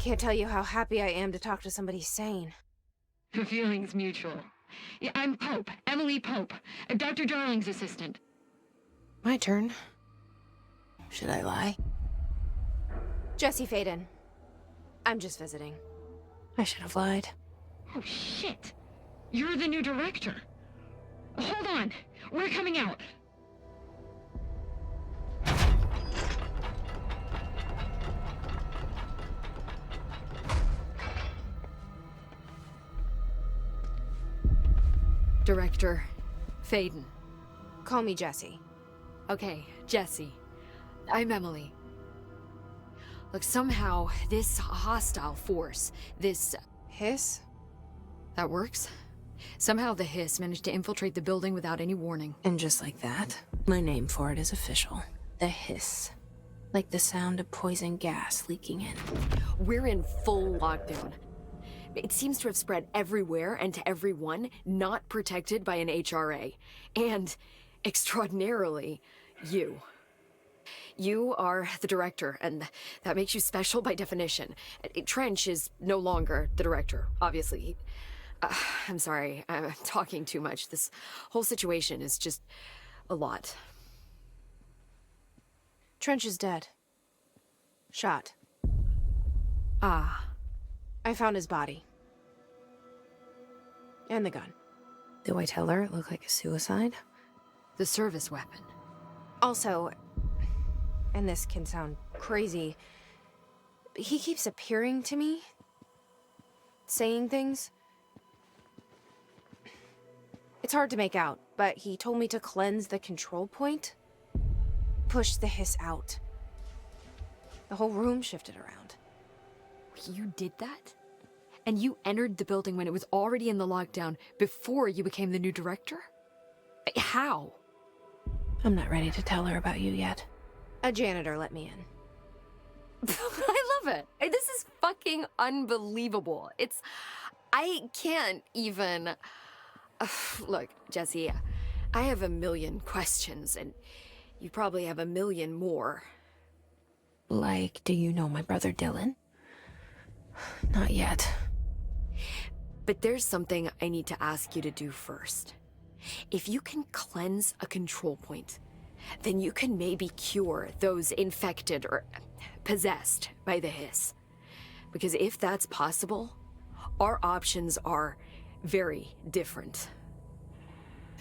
Can't tell you how happy I am to talk to somebody sane. The feeling's mutual. Yeah, I'm Pope, Emily Pope, Dr. Darling's assistant. My turn. Should I lie? Jesse Faden. I'm just visiting. I should have lied. Oh, shit. You're the new director. Hold on. We're coming out. Director Faden. Call me Jesse. Okay, Jesse. I'm Emily. Look, somehow, this hostile force, this... Hiss? That works? Somehow the hiss managed to infiltrate the building without any warning. And just like that, my name for it is official. The hiss. Like the sound of poison gas leaking in. We're in full lockdown. It seems to have spread everywhere and to everyone not protected by an HRA. And, extraordinarily, you. You are the director, and that makes you special by definition. Trench is no longer the director, obviously. I'm sorry, I'm talking too much. This whole situation is just a lot. Trench is dead. Shot. Ah. I found his body. And the gun. Do I tell her it looked like a suicide? The service weapon. Also, and this can sound crazy, but he keeps appearing to me, saying things. It's hard to make out, but he told me to cleanse the control point, push the hiss out. The whole room shifted around. You did that? And you entered the building when it was already in the lockdown before you became the new director? How? I'm not ready to tell her about you yet. A janitor let me in. I love it. This is fucking unbelievable. I can't even... Look, Jesse, I have a million questions, and you probably have a million more. Like, do you know my brother Dylan? Not yet. But there's something I need to ask you to do first. If you can cleanse a control point, then you can maybe cure those infected or possessed by the hiss. Because if that's possible, our options are very different.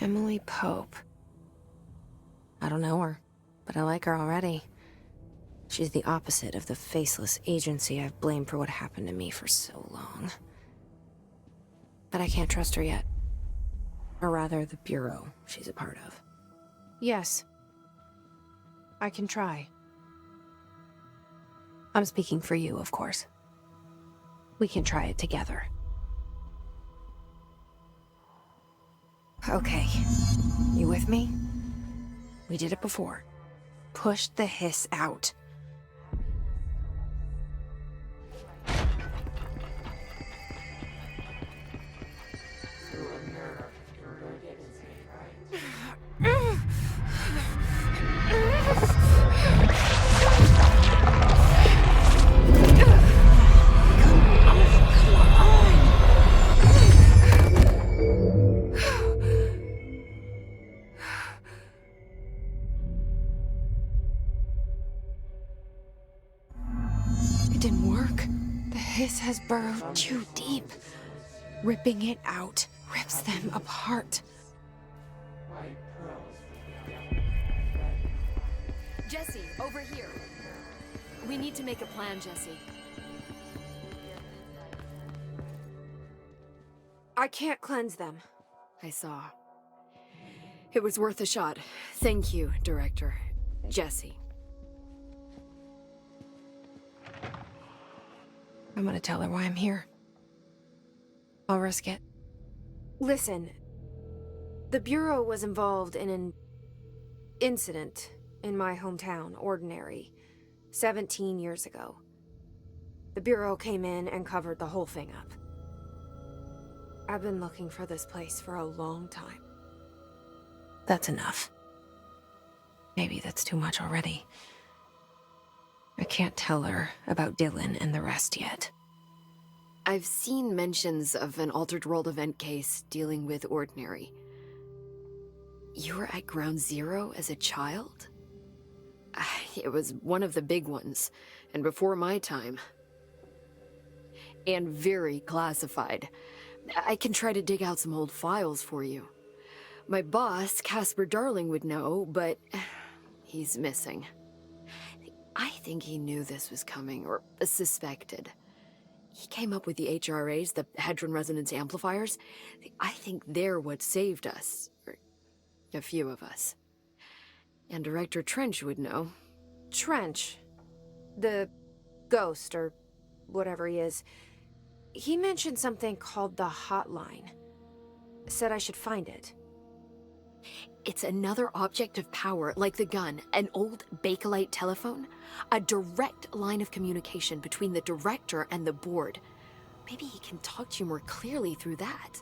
Emily Pope. I don't know her, but I like her already. She's the opposite of the faceless agency I've blamed for what happened to me for so long. But I can't trust her yet. Or rather, the bureau she's a part of. Yes. I can try. I'm speaking for you, of course. We can try it together. Okay. You with me? We did it before. Push the hiss out. This has burrowed too deep. Ripping it out rips them apart. Jesse, over here. We need to make a plan, Jesse. I can't cleanse them. I saw. It was worth a shot. Thank you, Director. Jesse. I'm gonna tell her why I'm here. I'll risk it. Listen, the Bureau was involved in an incident in my hometown, Ordinary, 17 years ago. The Bureau came in and covered the whole thing up. I've been looking for this place for a long time. That's enough. Maybe that's too much already. I can't tell her about Dylan and the rest yet. I've seen mentions of an Altered World event case dealing with Ordinary. You were at Ground Zero as a child? It was one of the big ones, and before my time. And very classified. I can try to dig out some old files for you. My boss, Casper Darling, would know, but he's missing. I think he knew this was coming, or suspected. He came up with the HRAs, the Hadron Resonance Amplifiers. I think they're what saved us. Or a few of us. And Director Trench would know. Trench. The ghost, or whatever he is. He mentioned something called the Hotline. Said I should find it. It's another object of power, like the gun, an old Bakelite telephone. A direct line of communication between the director and the board. Maybe he can talk to you more clearly through that.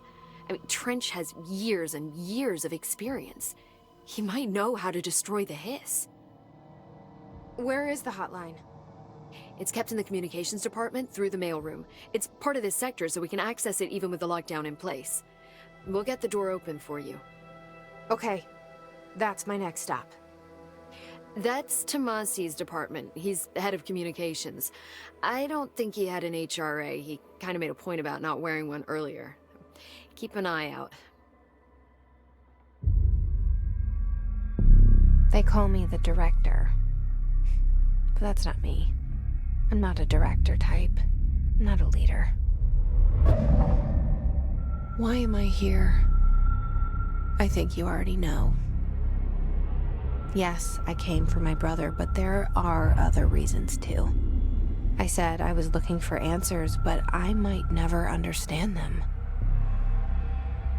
I mean, Trench has years and years of experience. He might know how to destroy the hiss. Where is the hotline? It's kept in the communications department through the mailroom. It's part of this sector, so we can access it even with the lockdown in place. We'll get the door open for you. Okay, that's my next stop. That's Tomasi's department. He's the head of communications. I don't think he had an HRA. He kind of made a point about not wearing one earlier. Keep an eye out. They call me the director. But that's not me. I'm not a director type. I'm not a leader. Why am I here? I think you already know. Yes, I came for my brother, but there are other reasons too. I said I was looking for answers, but I might never understand them.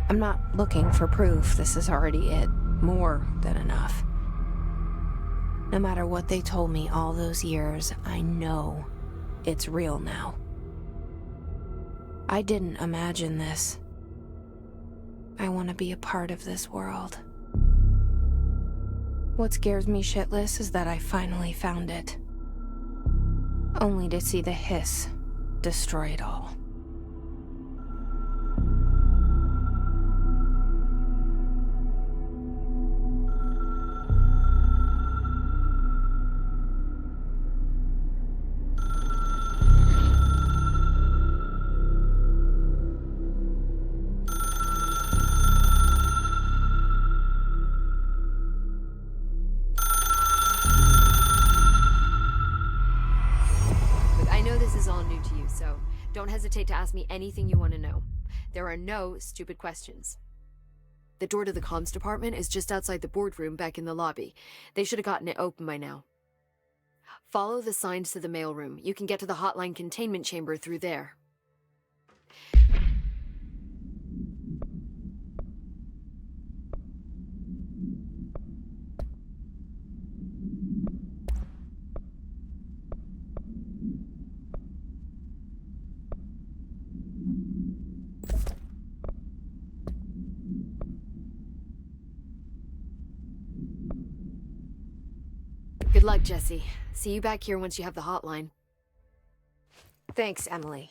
I'm not looking for proof. This is already it. More than enough. No matter what they told me all those years, I know it's real now. I didn't imagine this. I want to be a part of this world. What scares me shitless is that I finally found it. Only to see the hiss destroy it all. Don't hesitate to ask me anything you want to know. There are no stupid questions. The door to the comms department is just outside the boardroom back in the lobby. They should have gotten it open by now. Follow the signs to the mailroom. You can get to the hotline containment chamber through there. Good luck, Jesse. See you back here once you have the hotline. Thanks, Emily.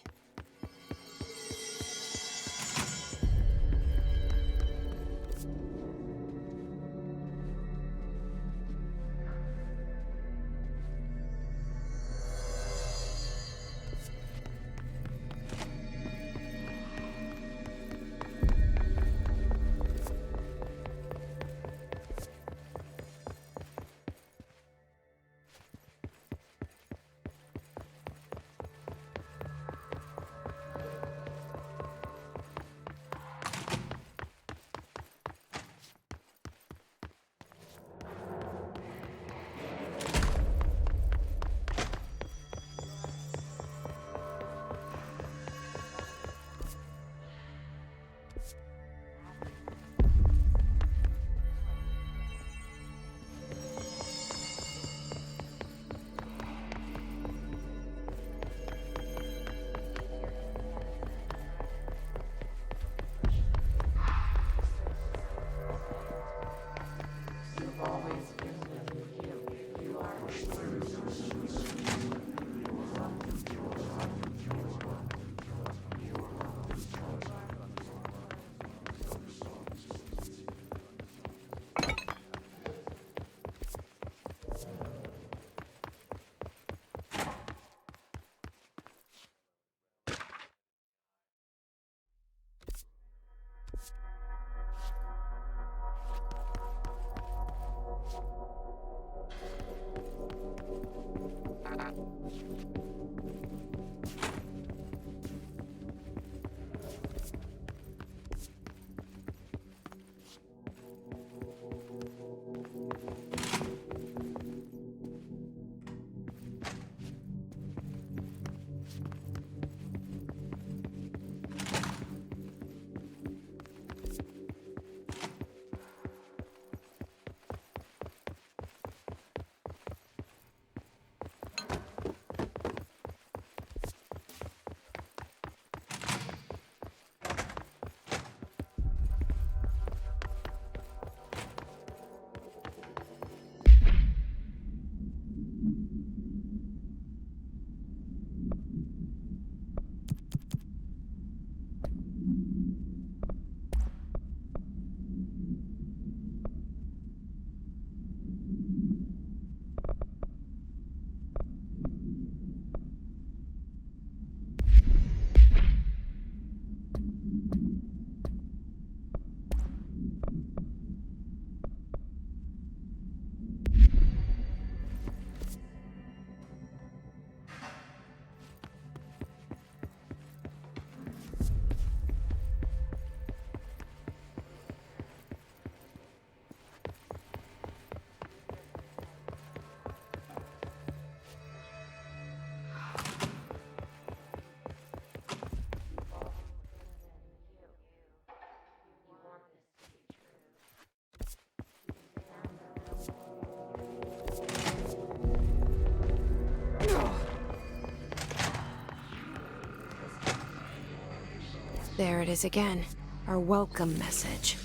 There it is again. Our welcome message.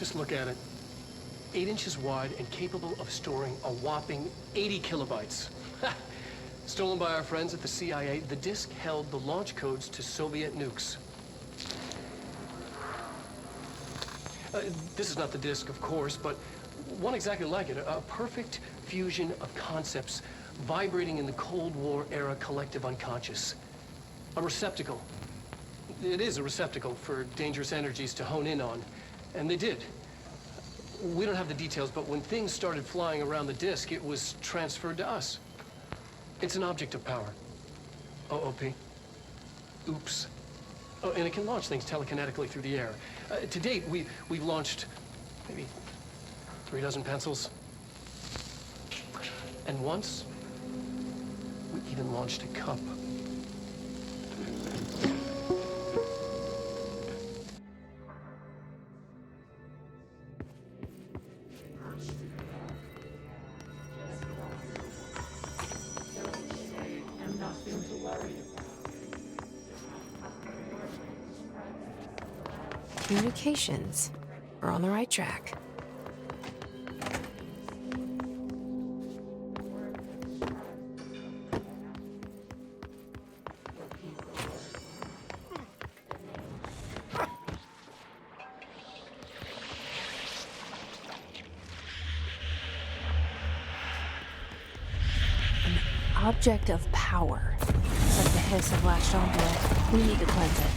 Just look at it. 8 inches wide and capable of storing a whopping 80 kilobytes. Stolen by our friends at the CIA, the disk held the launch codes to Soviet nukes. This is not the disk, of course, but one exactly like it. A perfect fusion of concepts vibrating in the Cold War era collective unconscious. A receptacle. It is a receptacle for dangerous energies to hone in on. And they did. We don't have the details, but when things started flying around the disk, it was transferred to us. It's an object of power. OOP. Oops. Oh, and it can launch things telekinetically through the air. To date, we've launched maybe 3 dozen pencils. And once, we even launched a cup. Communications. We're on the right track. An object of power. It's like the hiss have latched onto it. We need to cleanse it.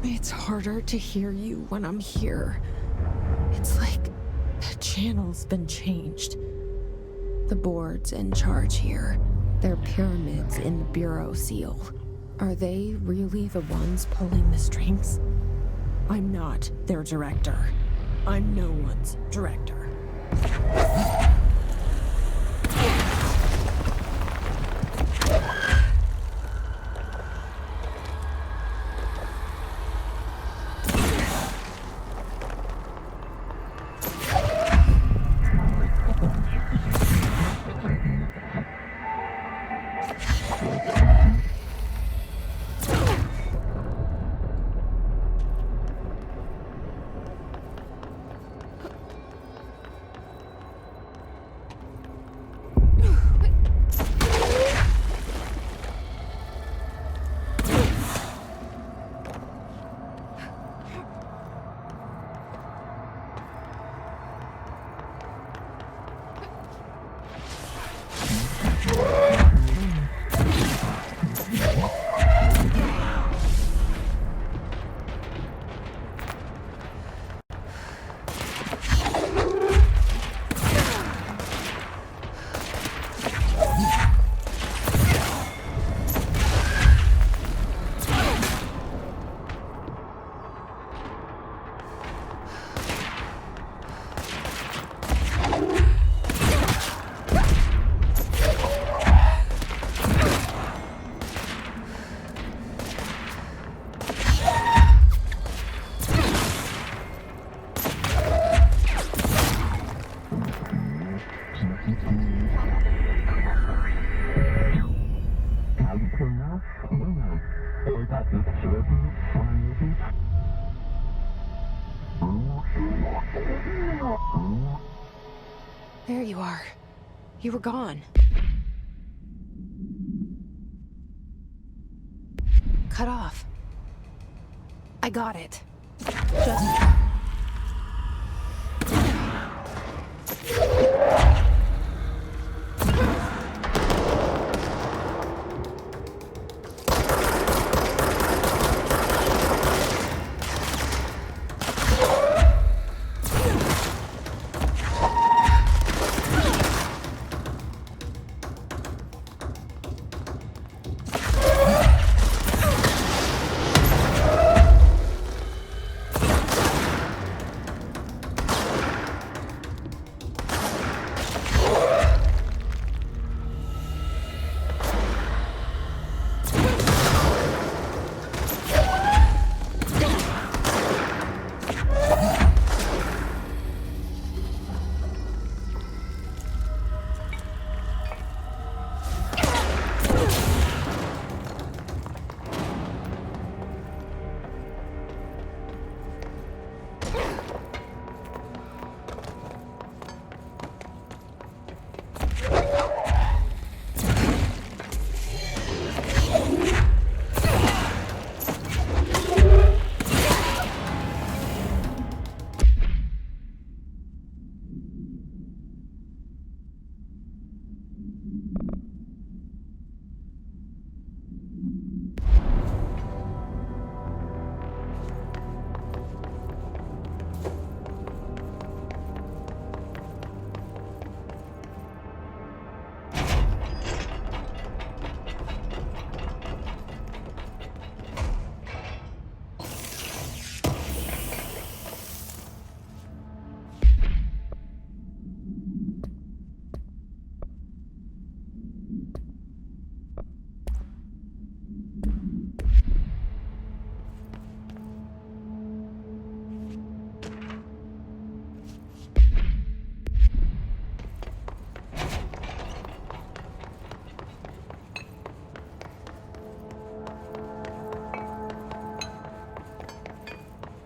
It's harder to hear you when I'm here. It's like the channel's been changed. The board's in charge here. They're pyramids in the Bureau seal. Are they really the ones pulling the strings? I'm not their director. I'm no one's director. There you are. You were gone. Cut off. I got it. Just...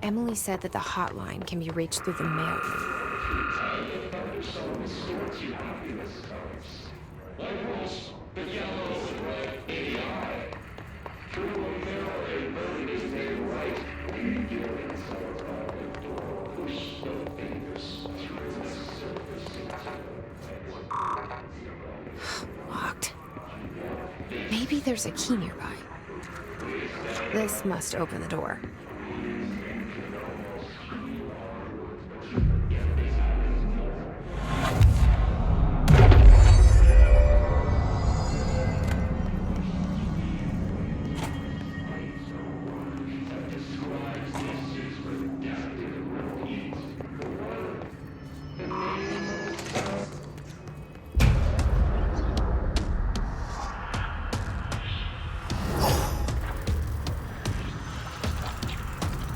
Emily said that the hotline can be reached through the mail. Locked. Maybe there's a key nearby. This must open the door.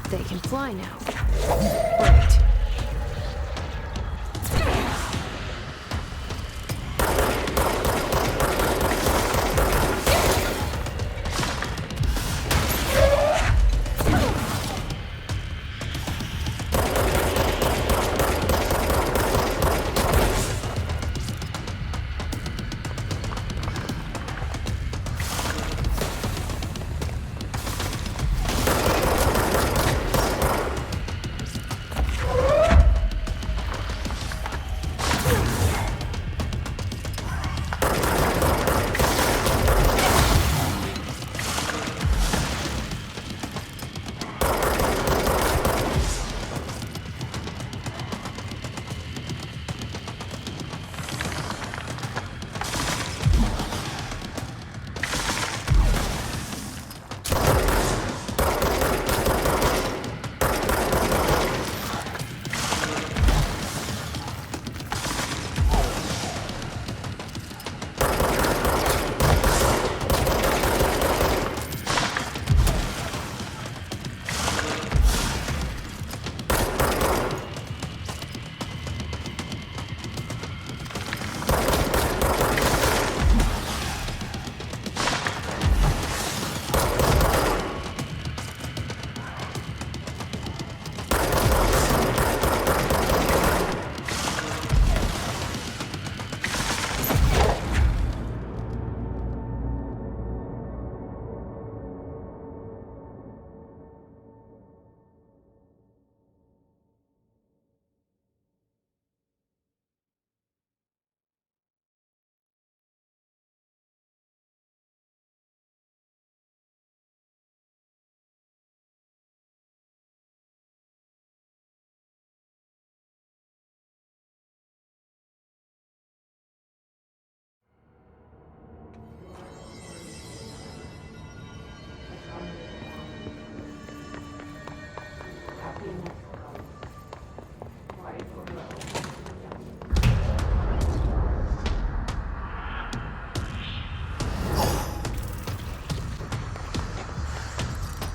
They can fly now. Great.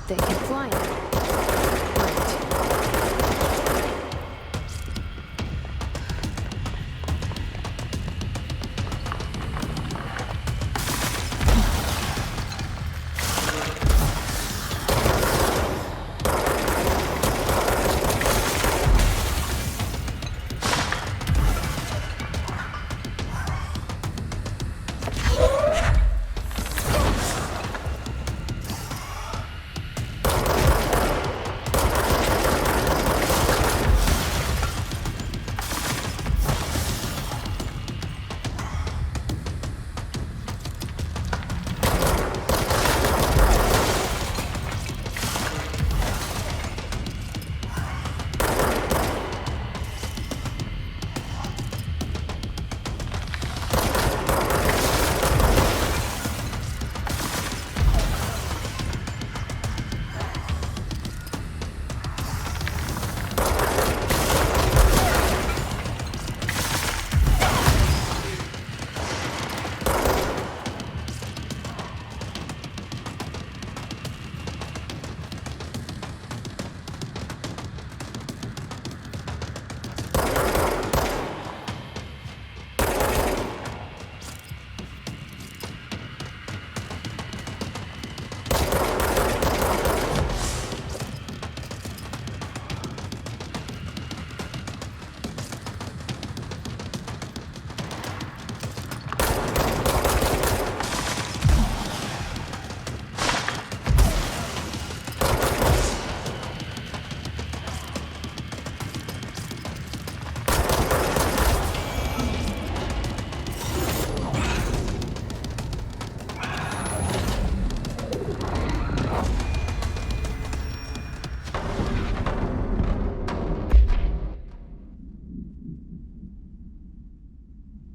They can fly now. Great.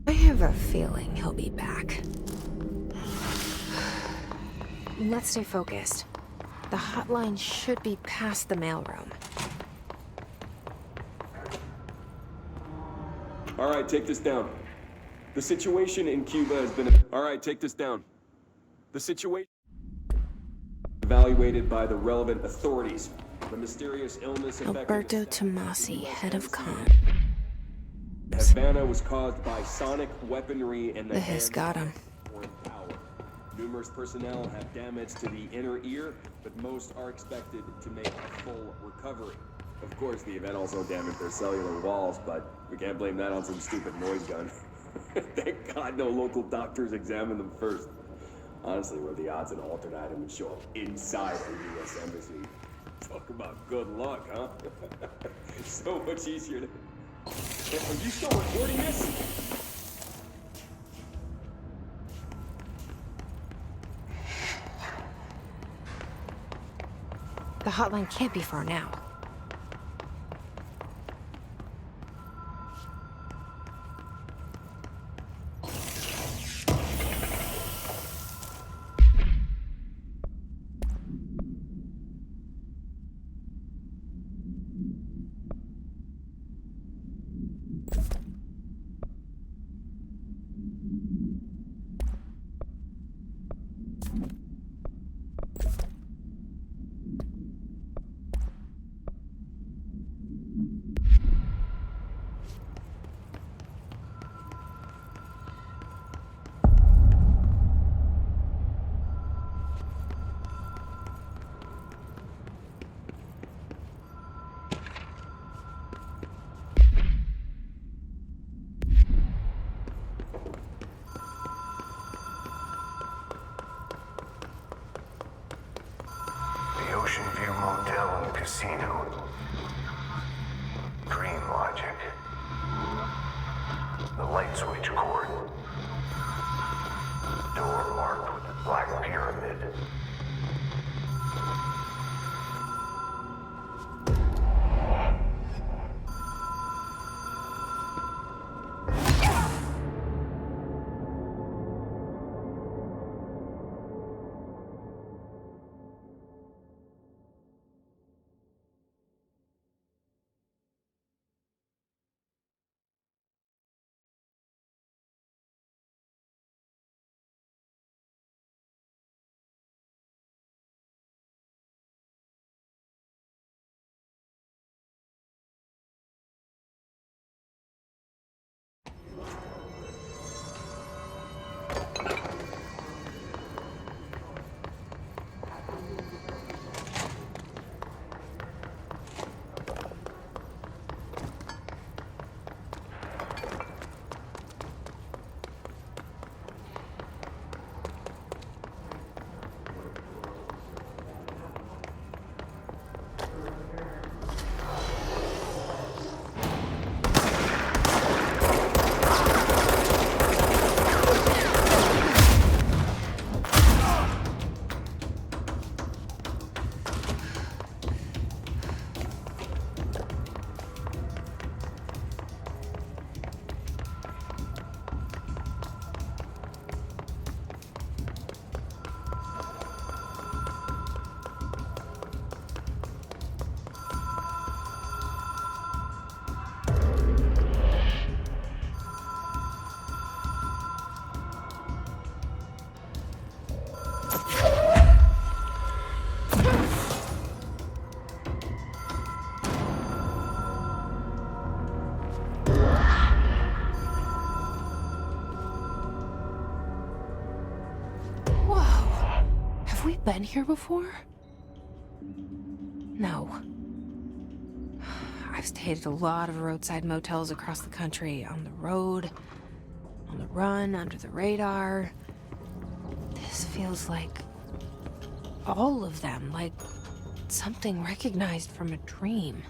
I have a feeling he'll be back. Let's stay focused. The hotline should be past the mailroom. All right, take this down. The situation in Cuba has been... All right, take this down. The situation... evaluated by the relevant authorities. The mysterious illness affecting... Alberto Tomasi, head of comm. Havana was caused by sonic weaponry and The hiss got him. foreign power. Numerous personnel have damage to the inner ear, but most are expected to make a full recovery. Of course, the event also damaged their cellular walls, but we can't blame that on some stupid noise gun. Thank God no local doctors examined them first. Honestly, what are the odds an alternate item would show up inside a U.S. embassy? Talk about good luck, huh? So much easier to... Are you still recording this? The hotline can't be far now. The Ocean View Motel and Casino. Dream logic. The light switch cord. Door marked with the Black Pyramid. Have we been here before? No. I've stayed at a lot of roadside motels across the country, on the road, on the run, under the radar. This feels like all of them, like something recognized from a dream.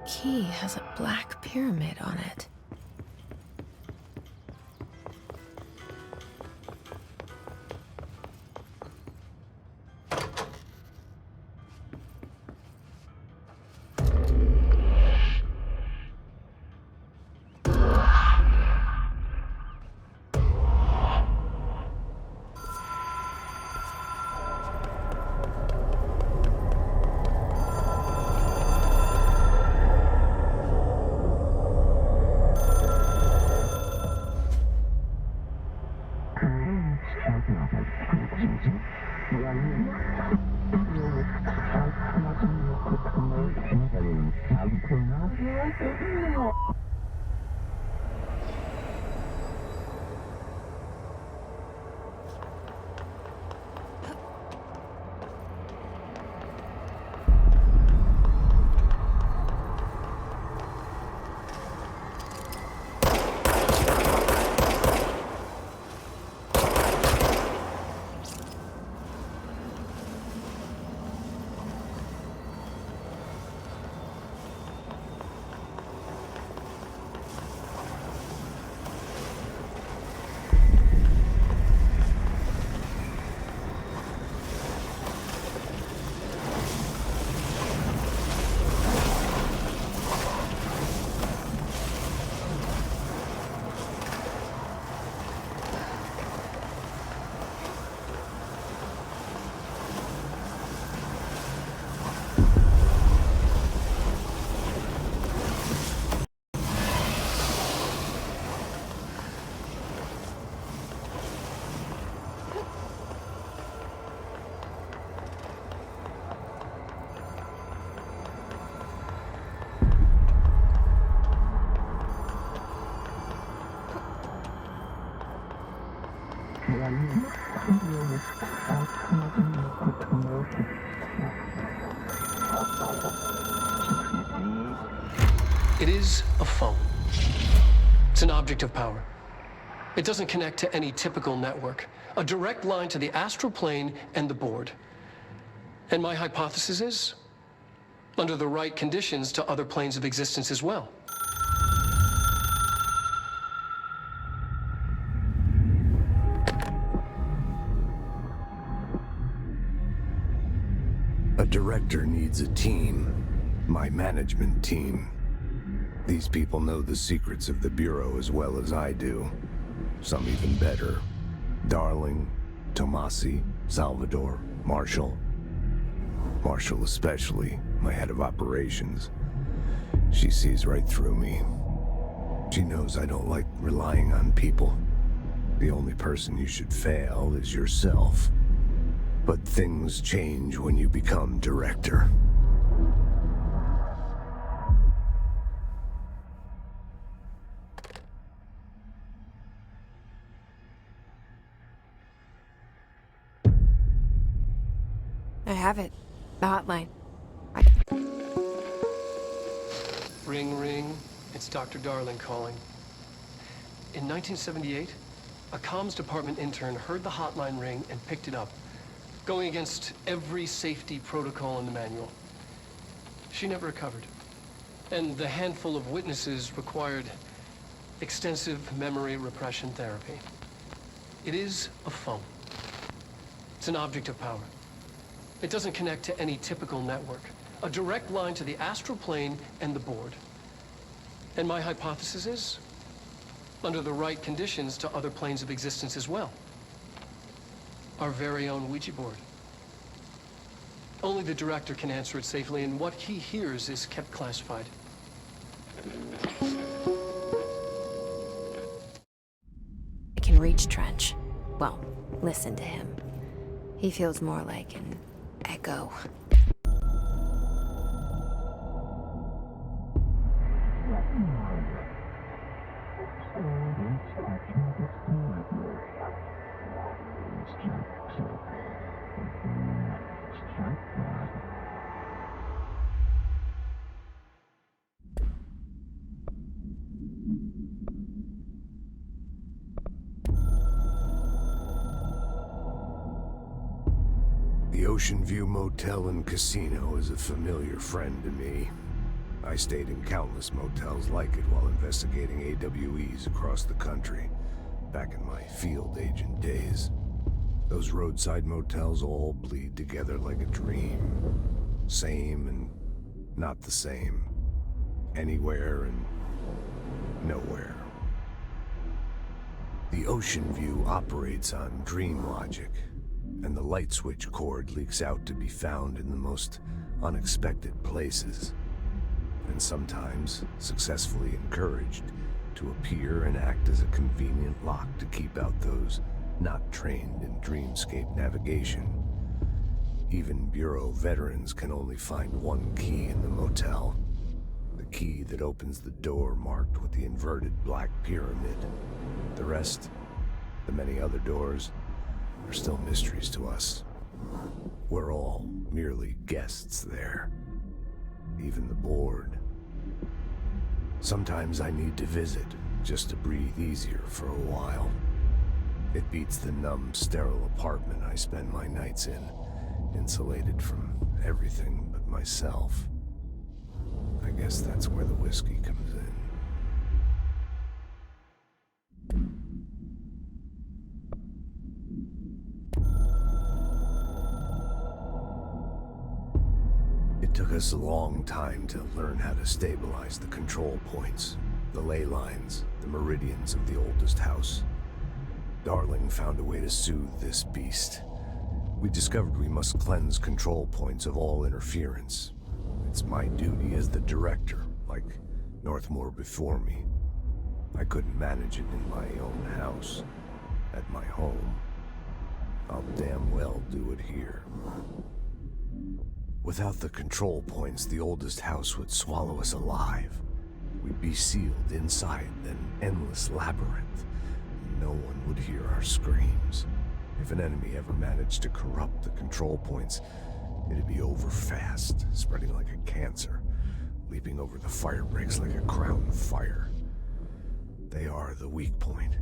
Key has a black pyramid on it. It is a phone. It's It's an object of power. It doesn't connect to any typical network. A direct line to the astral plane and the board. And my hypothesis is, under the right conditions, to other planes of existence as well. A director needs a team. My management team. These people know the secrets of the Bureau as well as I do. Some even better. Darling, Tomasi, Salvador, Marshall. Marshall especially, my head of operations. She sees right through me. She knows I don't like relying on people. The only person you should fail is yourself. But things change when you become director. I have it. The hotline. Ring, ring. It's Dr. Darling calling. In 1978, a comms department intern heard the hotline ring and picked it up, going against every safety protocol in the manual. She never recovered. And the handful of witnesses required extensive memory repression therapy. It is a phone. It's an object of power. It doesn't connect to any typical network. A direct line to the astral plane and the board. And my hypothesis is, under the right conditions, to other planes of existence as well. Our very own Ouija board. Only the director can answer it safely, and what he hears is kept classified. I can reach Trench. Well, listen to him. He feels more like an echo. The Ocean View Motel and Casino is a familiar friend to me. I stayed in countless motels like it while investigating AWEs across the country, back in my field agent days. Those roadside motels all bleed together like a dream. Same and not the same. Anywhere and nowhere. The Ocean View operates on dream logic, and the light switch cord leaks out to be found in the most unexpected places, and sometimes successfully encouraged to appear and act as a convenient lock to keep out those not trained in dreamscape navigation. Even Bureau veterans can only find one key in the motel. The key that opens the door marked with the inverted black pyramid. The rest, the many other doors, are still mysteries to us. We're all merely guests there. Even the board. Sometimes I need to visit, just to breathe easier for a while. It beats the numb, sterile apartment I spend my nights in, insulated from everything but myself. I guess that's where the whiskey comes in. It took us a long time to learn how to stabilize the control points, the ley lines, the meridians of the oldest house. Darling found a way to soothe this beast. We discovered we must cleanse control points of all interference. It's my duty as the director, like Northmore before me. I couldn't manage it in my own house, at my home. I'll damn well do it here. Without the control points, the oldest house would swallow us alive. We'd be sealed inside an endless labyrinth. No one would hear our screams. If an enemy ever managed to corrupt the control points, it'd be over fast, spreading like a cancer, leaping over the fire breaks like a crown of fire. They are the weak point.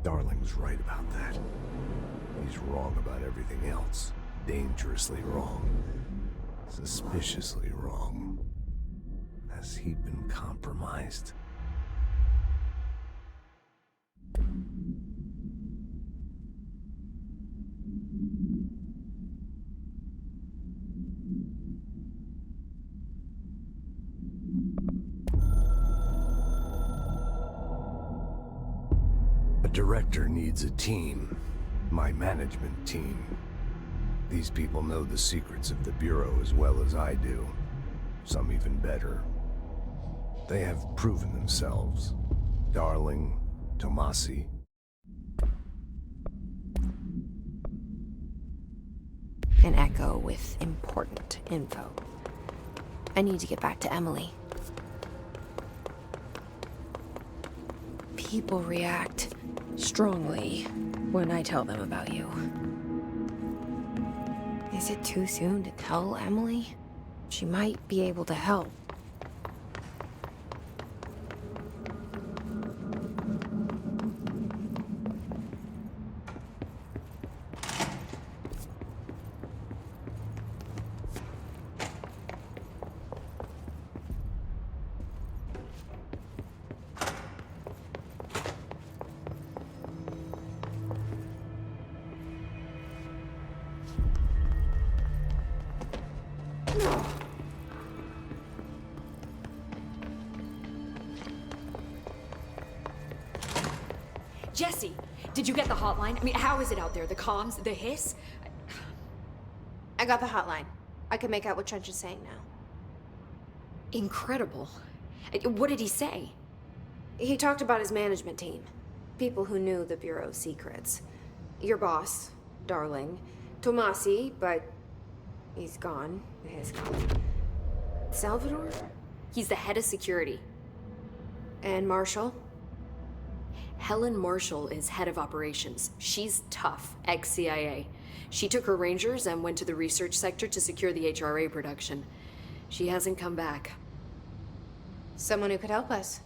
Darling's right about that. He's wrong about everything else. Dangerously wrong. Suspiciously wrong. Has he been compromised? A director needs a team. My management team. These people know the secrets of the Bureau as well as I do. Some even better. They have proven themselves. Darling, Tomasi. An echo with important info. I need to get back to Emily. People react strongly when I tell them about you. Is it too soon to tell Emily? She might be able to help. Jesse, did you get the hotline? I mean, how is it out there? The comms, the hiss? I got the hotline. I can make out what Trench is saying now. Incredible. What did he say? He talked about his management team. People who knew the Bureau's secrets. Your boss, Darling. Tomasi, but he's gone. His gone. Salvador? He's the head of security. And Marshall? Helen Marshall is head of operations. She's tough, ex-CIA. She took her Rangers and went to the research sector to secure the HRA production. She hasn't come back. Someone who could help us.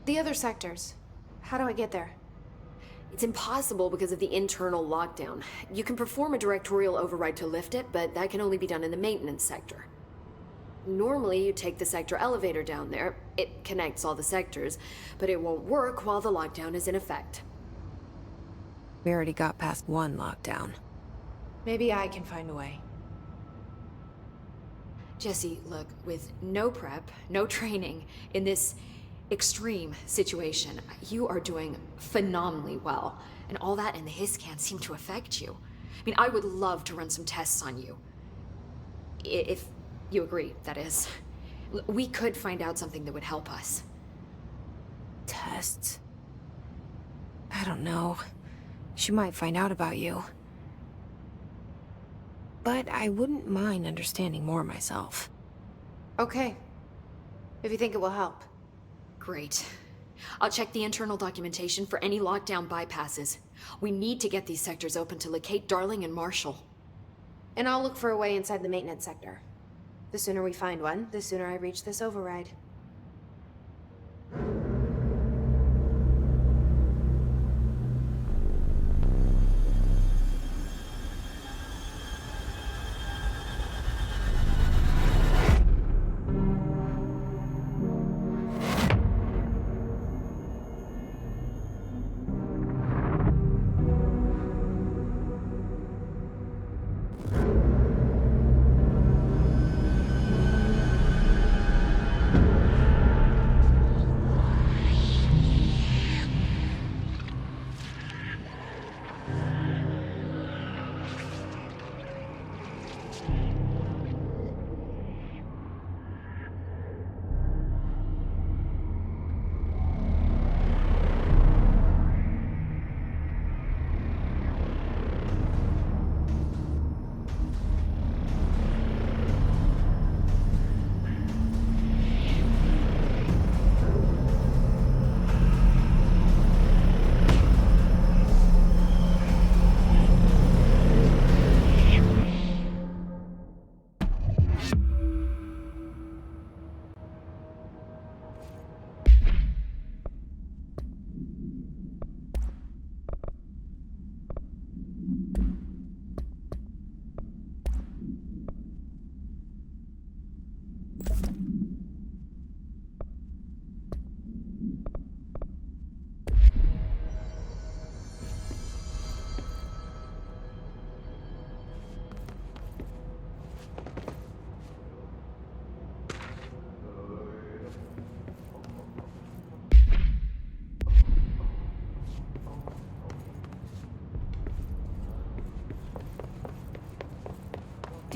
The other sectors. How do I get there? It's impossible because of the internal lockdown. You can perform a directorial override to lift it, but that can only be done in the maintenance sector. Normally, you take the sector elevator down there. It connects all the sectors, but it won't work while the lockdown is in effect. We already got past one lockdown. Maybe I can find a way. Jesse, look, with no prep, no training, in this extreme situation, you are doing phenomenally well. And all that and the hiss can't seem to affect you. I mean, I would love to run some tests on you. If you agree, that is. We could find out something that would help us. Tests? I don't know. She might find out about you. But I wouldn't mind understanding more myself. Okay. If you think it will help. Great. I'll check the internal documentation for any lockdown bypasses. We need to get these sectors open to locate Darling and Marshall. And I'll look for a way inside the maintenance sector. The sooner we find one, the sooner I reach this override.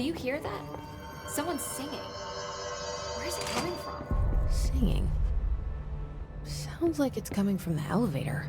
Do you hear that? Someone's singing. Where's it coming from? Singing. Sounds like it's coming from the elevator.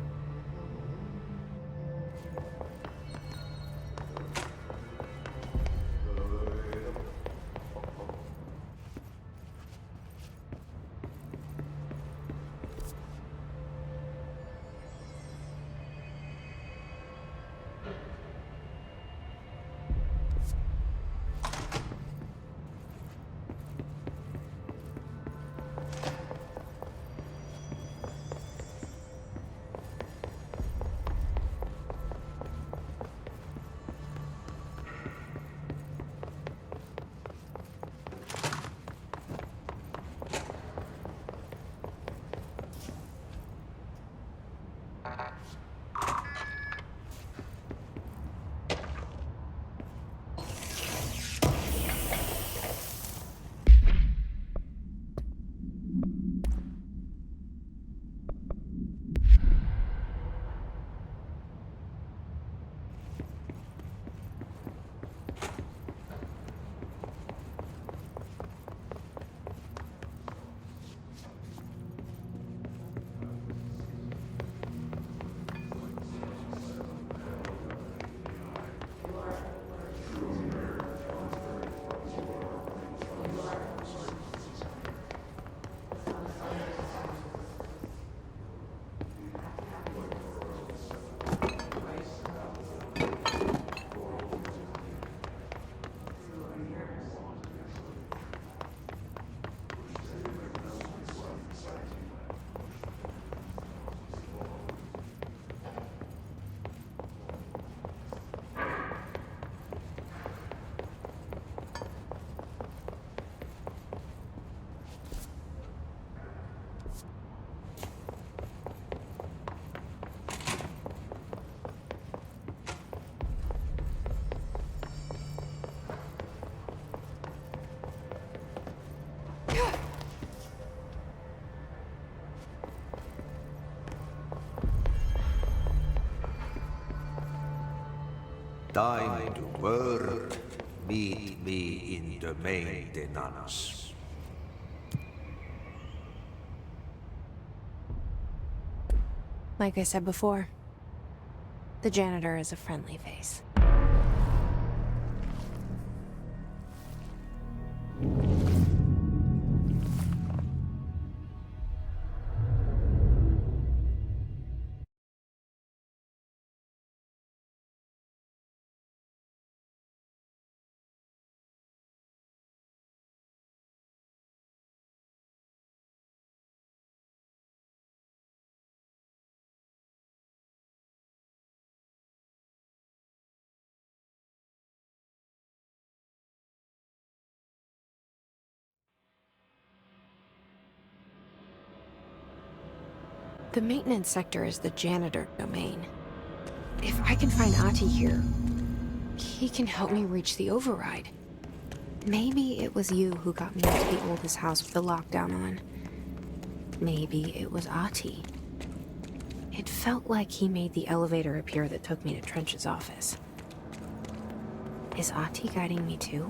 Time to work. Meet me in the maintenance. Like I said before, the janitor is a friendly face. The maintenance sector is the janitor domain. If I can find Ahti here, he can help me reach the override. Maybe it was you who got me into the oldest house with the lockdown on. Maybe it was Ahti. It felt like he made the elevator appear that took me to Trench's office. Is Ahti guiding me too?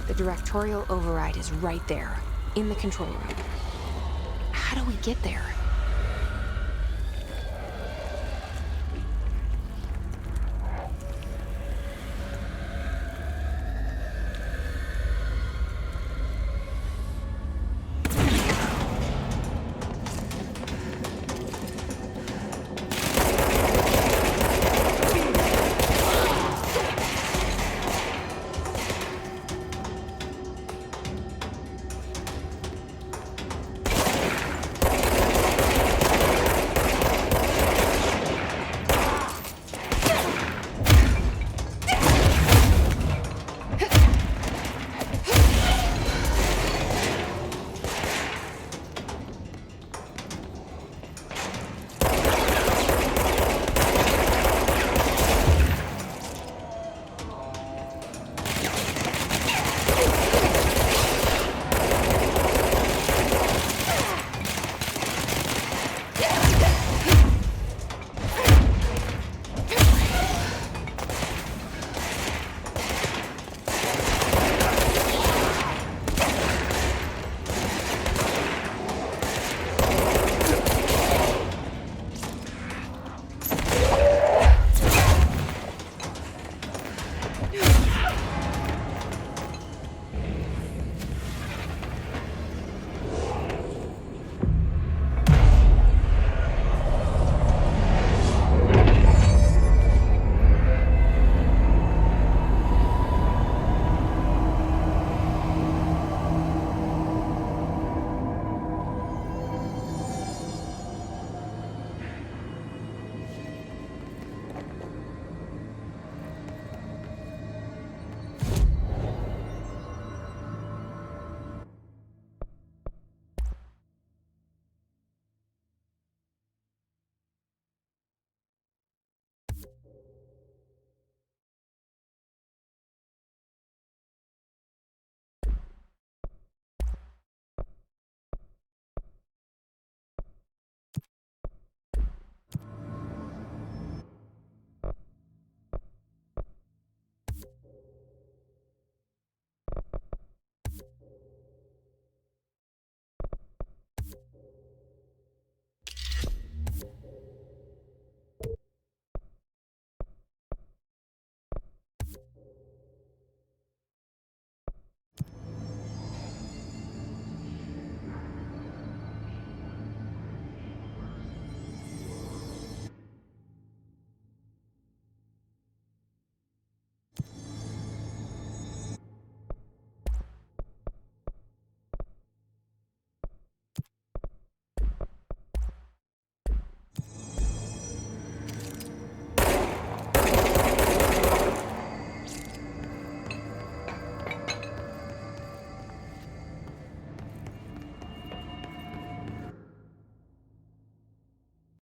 The directorial override is right there, in the control room. How do we get there?